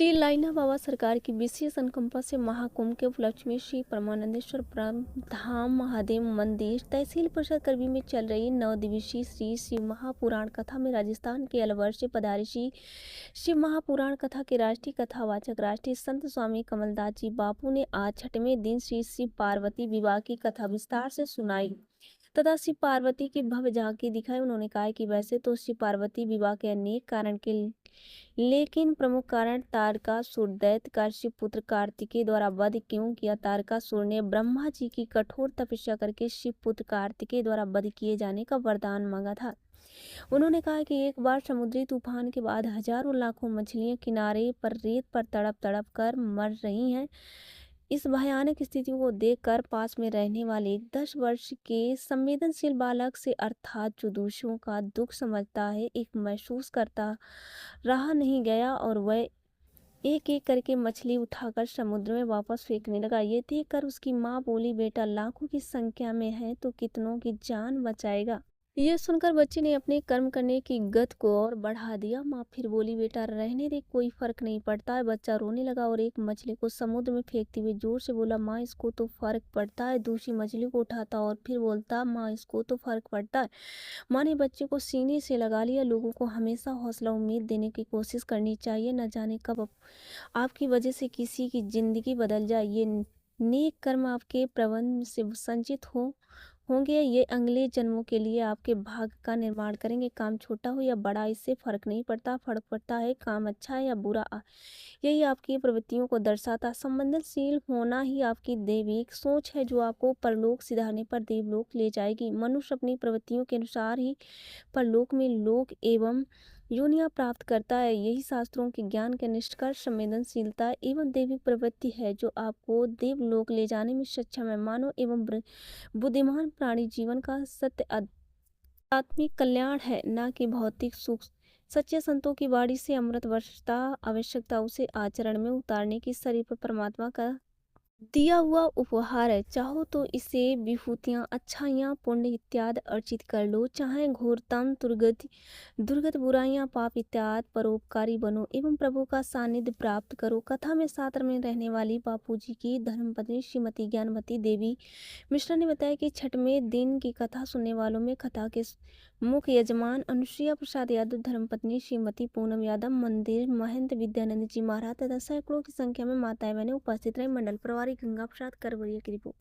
Steel लाइना बाबा सरकार की विशेष अनुकंपा से महाकुंभ के उपलक्ष्य में श्री परमानंदेश्वर ब्रह्म धाम महादेव मंदिर तहसील परिषद करबी में चल रही 9 दिवसीय श्री शिव महापुराण कथा में राजस्थान के अलवर से पधारे श्री शिव महापुराण कथा के राष्ट्रीय कथावाचक राष्ट्रीय संत स्वामी कमलदास जी बापू ने आज छठवें दिन श्री शिव पार्वती विवाह की कथा विस्तार से सुनाई तथा शिव पार्वती की भव्य झांकी दिखाई। उन्होंने कहा कि वैसे तो शिव पार्वती विवाह के अनेक कारण के लेकिन प्रमुख कारण तारकासुर दैत्य का शिव पुत्र कार्तिकेय द्वारा वध क्यों किया। तारकासुर ने ब्रह्मा जी की कठोर तपस्या करके शिव पुत्र कार्तिकेय द्वारा वध किए जाने का वरदान मांगा था। उन्होंने कहा कि एक बार समुद्री तूफान के बाद हजारों लाखों मछलियां किनारे पर रेत पर तड़प तड़प कर मर रही हैं। इस भयानक स्थिति को देखकर पास में रहने वाले एक 10 वर्ष के संवेदनशील बालक से अर्थात जो दूसरों का दुख समझता है एक महसूस करता रहा नहीं गया और वह एक एक करके मछली उठाकर समुद्र में वापस फेंकने लगा। ये देखकर उसकी माँ बोली, बेटा लाखों की संख्या में है तो कितनों की जान बचाएगा। यह सुनकर बच्चे ने अपने कर्म करने की गत को और बढ़ा दिया। माँ फिर बोली, बेटा रहने दे, कोई फर्क नहीं पड़ता है। बच्चा रोने लगा और एक मछली को समुद्र में फेंकते हुए जोर से बोला, माँ इसको तो फर्क पड़ता है। दूसरी मछली को उठाता और फिर बोलता, माँ इसको तो फर्क पड़ता है। माँ ने बच्चे को सीने से लगा लिया। लोगों को हमेशा हौसला उम्मीद देने की कोशिश करनी चाहिए। न जाने कब आपकी वजह से किसी की जिंदगी बदल जाए। ये नेक कर्म आपके प्रबंध से संचित होंगे। ये अगले जन्मों के लिए आपके भाग्य का निर्माण करेंगे। काम छोटा हो या बड़ा इससे फर्क नहीं पड़ता। फर्क पड़ता है काम अच्छा है या बुरा। यही आपकी प्रवृत्तियों को दर्शाता। संवेदनशील होना ही आपकी दैविक सोच है जो आपको परलोक सिधारने पर देवलोक ले जाएगी। मनुष्य अपनी प्रवृत्तियों के अनुसार ही परलोक में लोक एवं योनियां प्राप्त करता है। यही शास्त्रों के ज्ञान के निष्कर्ष संवेदनशीलता एवं दैविक प्रवृत्ति है जो आपको देवलोक ले जाने में सक्षम है। मानव एवं बुद्धिमान प्राणी जीवन का सत्य आत्मिक कल्याण है, न कि भौतिक सुख। सच्चे संतों की वाणी से अमृत वर्षता आवश्यकता उसे आचरण में उतारने की शरीर पर परमात्मा का दिया हुआ उपहार है। चाहो तो इसे विभूतियां अच्छाइयां पुण्य इत्यादि अर्चित कर लो, चाहे घोरतम दुर्गत बुराइयां पाप इत्यादि परोपकारी बनो एवं प्रभु का सानिध्य प्राप्त करो। कथा में साथ में रहने वाली बापूजी की धर्मपत्नी श्रीमती ज्ञानवती देवी मिश्रा ने बताया कि छठवें दिन की कथा सुनने वालों में कथा के मुख्य यजमान अनुसुईया प्रसाद यादव, धर्मपत्नी श्रीमती पूनम यादव, मंदिर महंत विद्यानंद जी महाराज तथा सैकड़ों की संख्या में माताएं बहनें उपस्थित रहे। मंडल प्रभारी गंगा प्रसाद करवरिया की रिपोर्ट।